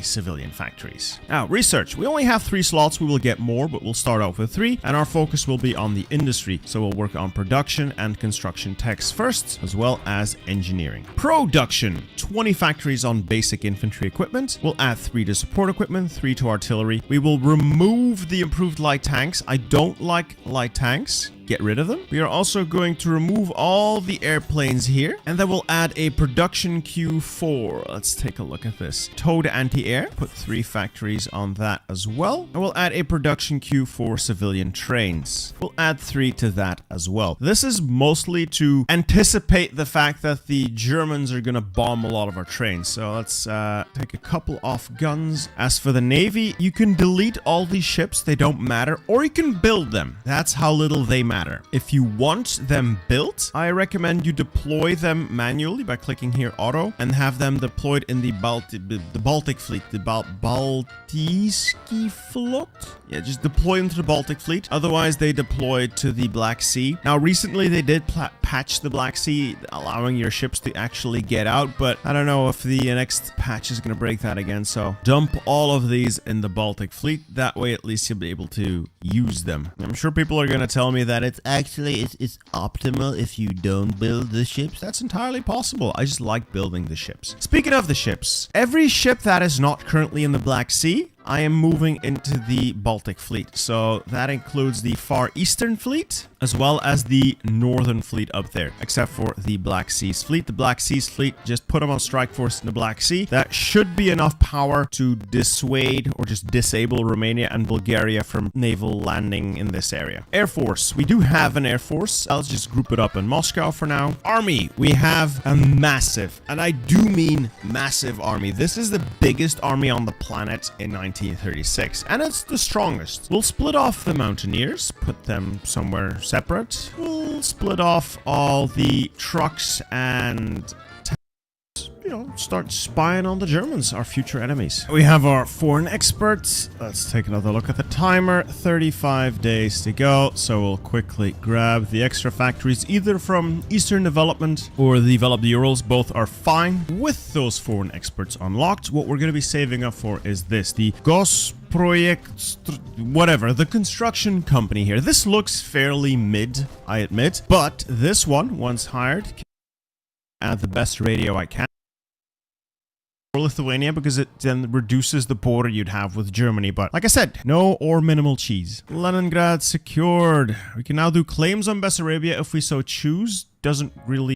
civilian factories. Now, research. We only have 3 slots. We will get more, but we'll start off with 3, and our focus will be on the industry. So we'll work on production and construction techs first, as well as engineering. Production. 20 factories on basic infantry equipment. We'll add 3 to support equipment, 3 to artillery. We will remove the improved light tanks. I don't like light tanks. Get rid of them. We are also going to remove all the airplanes here, and then we'll add a production Q4. Let's take a look at this. Towed anti-air. Put 3 factories on that as well. And we'll add a production Q4 civilian trains. We'll add 3 to that as well. This is mostly to anticipate the fact that the Germans are going to bomb a lot of our trains. So let's take a couple off guns. As for the Navy, you can delete all these ships. They don't matter. Or you can build them. That's how little they matter. If you want them built, I recommend you deploy them manually by clicking here auto and have them deployed in the Baltic fleet, the Baltiski Flot. Yeah, just deploy them to the Baltic fleet. Otherwise, they deploy to the Black Sea. Now, recently they did patch the Black Sea, allowing your ships to actually get out, but I don't know if the next patch is going to break that again. So dump all of these in the Baltic fleet. That way, at least you'll be able to use them. I'm sure people are going to tell me that it's optimal if you don't build the ships. That's entirely possible. I just like building the ships. Speaking of the ships, every ship that is not currently in the Black Sea, I am moving into the Baltic fleet. So that includes the Far Eastern fleet, as well as the Northern fleet up there, except for the Black Seas fleet. The Black Seas fleet, just put them on strike force in the Black Sea. That should be enough power to dissuade or just disable Romania and Bulgaria from naval landing in this area. Air Force. We do have an Air Force. Let's just group it up in Moscow for now. Army. We have a massive, and I do mean massive army. This is the biggest army on the planet in 1936, and it's the strongest. We'll split off the Mountaineers, put them somewhere separate. We'll split off all the trucks and start spying on the Germans, our future enemies. We have our foreign experts. Let's take another look at the timer. 35 days to go, so we'll quickly grab the extra factories, either from Eastern Development or the Developed Urals. Both are fine. With those foreign experts unlocked, what we're going to be saving up for is this, the Project, whatever, the construction company here. This looks fairly mid, I admit, but this one, once hired, can add the best radio I can for Lithuania, because it then reduces the border you'd have with Germany. But like I said, no or minimal cheese. Leningrad secured. We can now do claims on Bessarabia if we so choose. Doesn't really